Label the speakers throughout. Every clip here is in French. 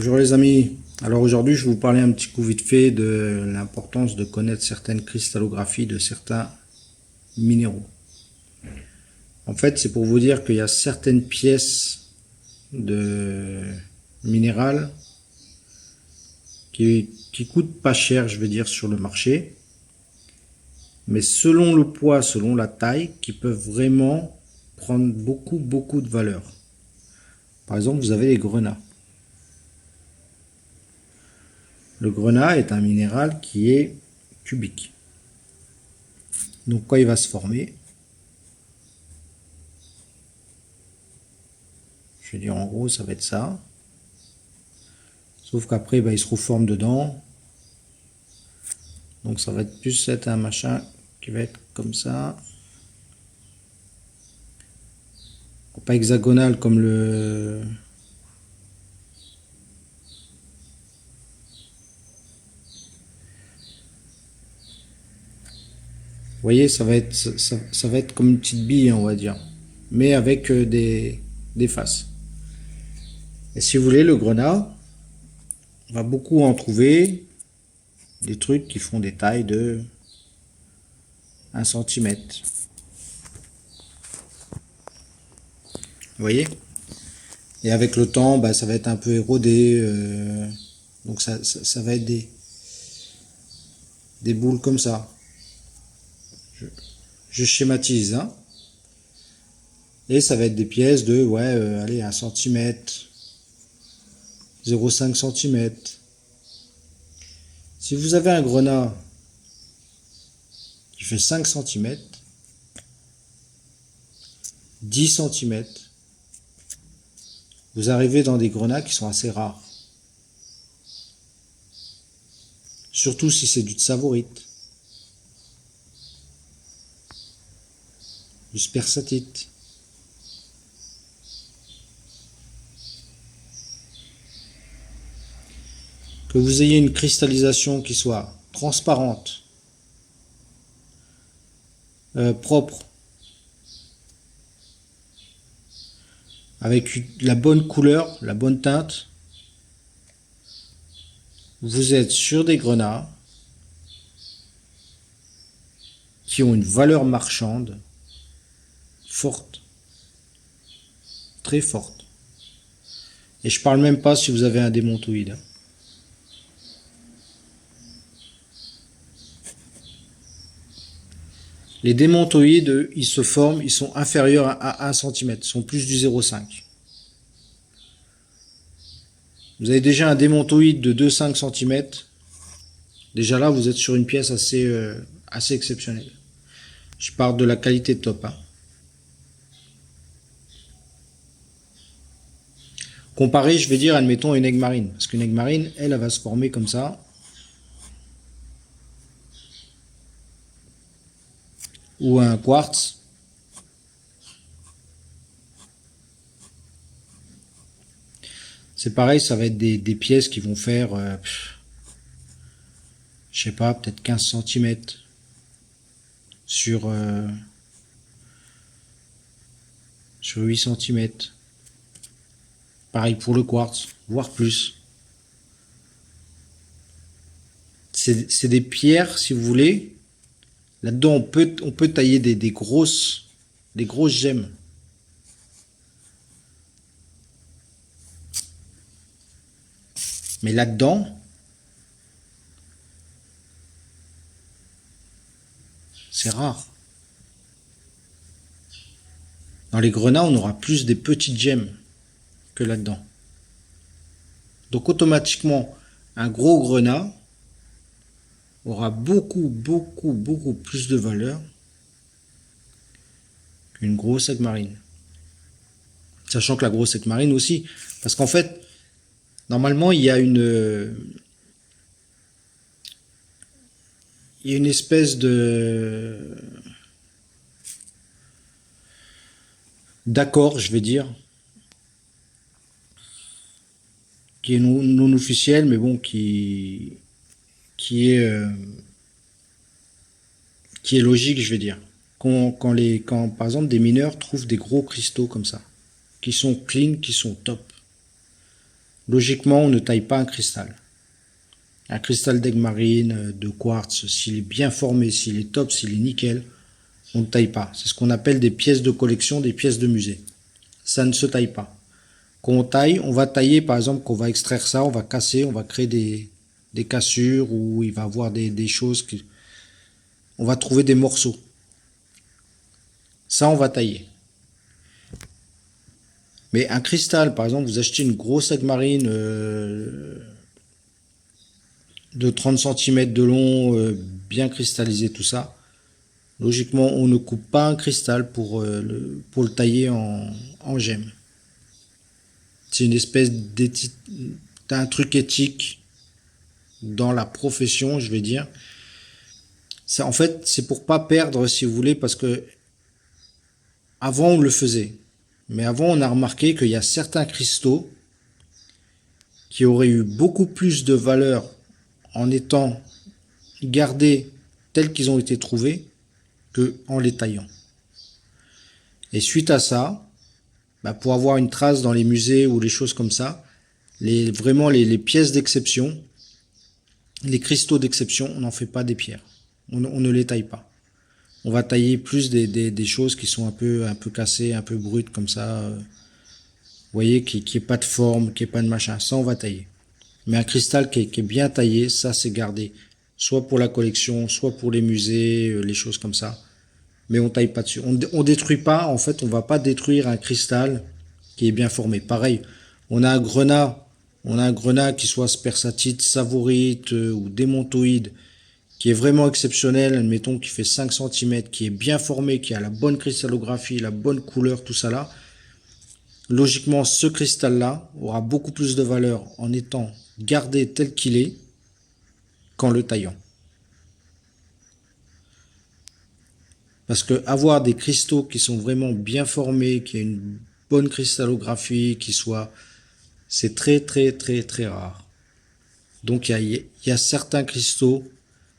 Speaker 1: Bonjour les amis, alors aujourd'hui je vais vous parler un petit coup vite fait de l'importance de connaître certaines cristallographies de certains minéraux. En fait c'est pour vous dire qu'il y a certaines pièces de minérales qui coûtent pas cher, je vais dire, sur le marché, mais selon le poids, selon la taille, qui peuvent vraiment prendre beaucoup de valeur. Par exemple, vous avez les grenats. Le grenat est un minéral qui est cubique. Donc quand il va se former, je vais dire en gros ça va être ça. Sauf qu'après il se reforme dedans. Donc ça va être plus être un machin qui va être comme ça. Pas hexagonal comme le... Vous voyez, ça va être comme une petite bille, on va dire. Mais avec des faces. Et si vous voulez, le grenat, on va beaucoup en trouver des trucs qui font des tailles de 1 cm. Vous voyez? Et avec le temps, ça va être un peu érodé. Donc ça va être des boules comme ça. Je schématise, hein. Et ça va être des pièces de, allez, 1 cm, 0,5 cm. Si vous avez un grenat qui fait 5 cm, 10 cm, vous arrivez dans des grenats qui sont assez rares. Surtout si c'est du tsavorite, du spersatite. Que vous ayez une cristallisation qui soit transparente, propre, avec la bonne couleur, la bonne teinte, vous êtes sur des grenats qui ont une valeur marchande forte, très forte. Et je parle même pas si vous avez un démontoïde. Les démontoïdes, ils se forment, ils sont inférieurs à 1 cm, ils sont plus du 0,5. Vous avez déjà un démontoïde de 2,5 cm. Déjà là, vous êtes sur une pièce assez exceptionnelle. Je parle de la qualité top. Hein. Comparé, je vais dire, admettons, une aigue marine. Parce qu'une aigue marine, elle va se former comme ça. Ou un quartz. C'est pareil, ça va être des pièces qui vont faire, je sais pas, peut-être 15 cm sur 8 cm. Pareil pour le quartz, voire plus. C'est des pierres, si vous voulez. Là-dedans, on peut tailler des grosses gemmes. Mais là-dedans, c'est rare. Dans les grenats, on aura plus des petites gemmes que là-dedans. Donc automatiquement, un gros grenat aura beaucoup plus de valeur qu'une grosse aigue marine. Sachant que la grosse aigue marine aussi, parce qu'en fait, normalement, il y a une espèce d'accord, je vais dire, qui est non officiel, mais bon, qui est logique, je vais dire. Quand par exemple des mineurs trouvent des gros cristaux comme ça, qui sont clean, qui sont top. logiquement, on ne taille pas un cristal. Un cristal d'aigle marine, de quartz, s'il est bien formé, s'il est top, s'il est nickel, on ne taille pas. C'est ce qu'on appelle des pièces de collection, des pièces de musée. Ça ne se taille pas. Quand on taille, on va tailler, par exemple, qu'on va extraire ça, on va casser, on va créer des cassures, ou il va y avoir des choses qui... On va trouver des morceaux. Ça, on va tailler. Mais un cristal, par exemple, vous achetez une grosse aigle marine de 30 cm de long, bien cristallisé, tout ça. Logiquement, on ne coupe pas un cristal pour le tailler en gemmes. C'est une espèce d'un truc éthique dans la profession, je vais dire. En fait, c'est pour pas perdre, si vous voulez, parce que avant on le faisait. Mais avant, on a remarqué qu'il y a certains cristaux qui auraient eu beaucoup plus de valeur en étant gardés tels qu'ils ont été trouvés que en les taillant. Et suite à ça, pour avoir une trace dans les musées ou les choses comme ça, vraiment les pièces d'exception, les cristaux d'exception, on n'en fait pas des pierres. On ne les taille pas. On va tailler plus des choses qui sont un peu cassées, un peu brutes comme ça. Vous voyez, qui est pas de forme, qui est pas de machin. Ça, on va tailler. Mais un cristal qui est bien taillé, ça, c'est gardé. Soit pour la collection, soit pour les musées, les choses comme ça. Mais on taille pas dessus. On détruit pas, en fait, on va pas détruire un cristal qui est bien formé. Pareil, on a un grenat qui soit spersatite, savorite ou démontoïde, qui est vraiment exceptionnel, admettons, qui fait 5 cm, qui est bien formé, qui a la bonne cristallographie, la bonne couleur, tout ça là. Logiquement, ce cristal-là aura beaucoup plus de valeur en étant gardé tel qu'il est qu'en le taillant. Parce que avoir des cristaux qui sont vraiment bien formés, qui aient une bonne cristallographie, c'est très très très très rare. Donc il y a certains cristaux,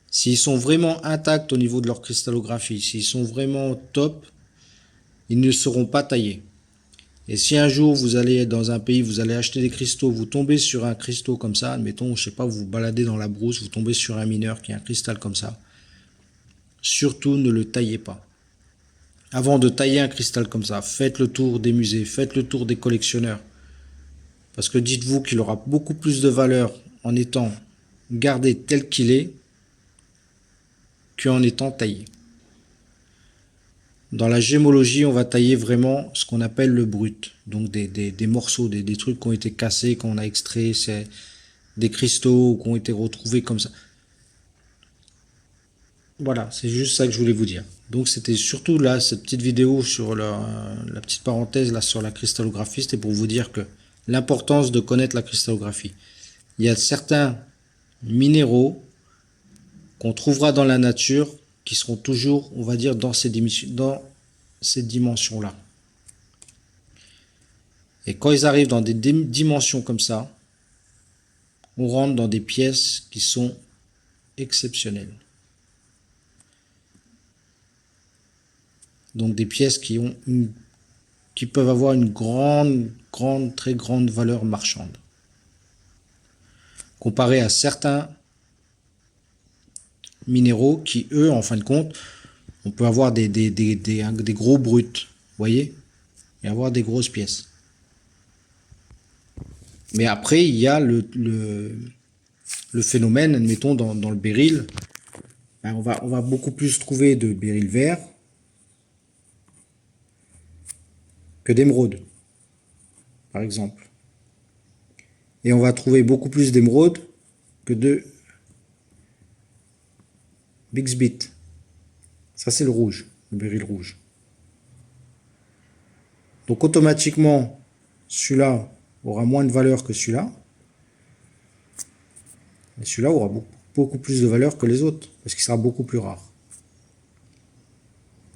Speaker 1: s'ils sont vraiment intacts au niveau de leur cristallographie, s'ils sont vraiment top, ils ne seront pas taillés. Et si un jour vous allez dans un pays, vous allez acheter des cristaux, vous tombez sur un cristaux comme ça, admettons, je sais pas, vous vous baladez dans la brousse, vous tombez sur un mineur qui a un cristal comme ça, surtout ne le taillez pas. Avant de tailler un cristal comme ça, faites le tour des musées, faites le tour des collectionneurs. Parce que dites-vous qu'il aura beaucoup plus de valeur en étant gardé tel qu'il est qu'en étant taillé. Dans la gémologie, on va tailler vraiment ce qu'on appelle le brut. Donc des morceaux, des trucs qui ont été cassés, qu'on a extraits, c'est des cristaux qui ont été retrouvés comme ça. Voilà, c'est juste ça que je voulais vous dire. Donc c'était surtout là, cette petite vidéo sur la petite parenthèse là sur la cristallographie, c'était pour vous dire que l'importance de connaître la cristallographie. Il y a certains minéraux qu'on trouvera dans la nature qui seront toujours, on va dire, dans ces dimensions-là. Et quand ils arrivent dans des dimensions comme ça, on rentre dans des pièces qui sont exceptionnelles. Donc des pièces qui peuvent avoir une très grande valeur marchande. Comparé à certains minéraux qui, eux, en fin de compte, on peut avoir des gros bruts, vous voyez, et avoir des grosses pièces. Mais après, il y a le phénomène, admettons, dans le béryl, on va beaucoup plus trouver de béryl vert que d'émeraude, par exemple. Et on va trouver beaucoup plus d'émeraude que de Bixbit. Ça, c'est le rouge, le béryl rouge. Donc, automatiquement, celui-là aura moins de valeur que celui-là. Et celui-là aura beaucoup plus de valeur que les autres, parce qu'il sera beaucoup plus rare.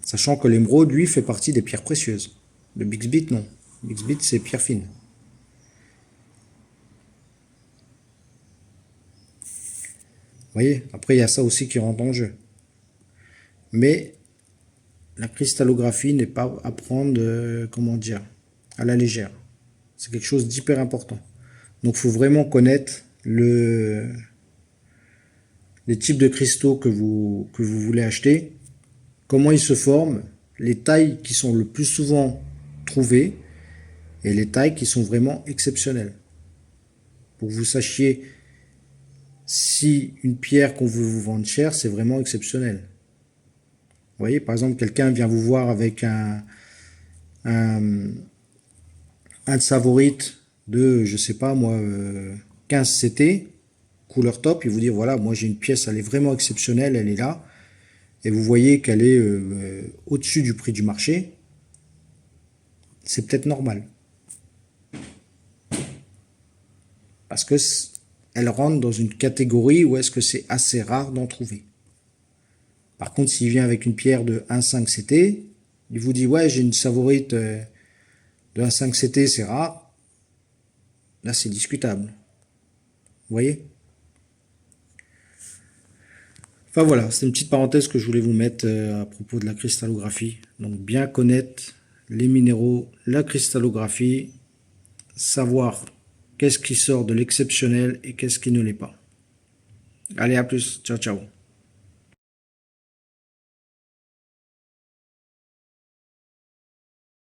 Speaker 1: Sachant que l'émeraude, lui, fait partie des pierres précieuses. Le Bixbit, non. Le Bixbit, c'est pierre fine. Vous voyez, après, il y a ça aussi qui rentre en jeu. Mais la cristallographie n'est pas à prendre, comment dire, à la légère. C'est quelque chose d'hyper important. Donc, il faut vraiment connaître les types de cristaux que vous voulez acheter, comment ils se forment, les tailles qui sont le plus souvent trouvées et les tailles qui sont vraiment exceptionnelles. Pour que vous sachiez si une pierre qu'on veut vous vendre cher, c'est vraiment exceptionnel. Vous voyez, par exemple, quelqu'un vient vous voir avec un savorite de, je sais pas moi, 15 CT, couleur top, il vous dit, voilà, moi j'ai une pièce, elle est vraiment exceptionnelle, elle est là, et vous voyez qu'elle est au-dessus du prix du marché, c'est peut-être normal. Parce que elle rentre dans une catégorie où est-ce que c'est assez rare d'en trouver. Par contre, s'il vient avec une pierre de 1,5 CT, il vous dit, ouais, j'ai une savorite de 1,5 CT, c'est rare. Là, c'est discutable. Vous voyez? Enfin voilà, c'est une petite parenthèse que je voulais vous mettre à propos de la cristallographie. Donc bien connaître les minéraux, la cristallographie, savoir qu'est-ce qui sort de l'exceptionnel et qu'est-ce qui ne l'est pas. Allez, à plus. Ciao, ciao.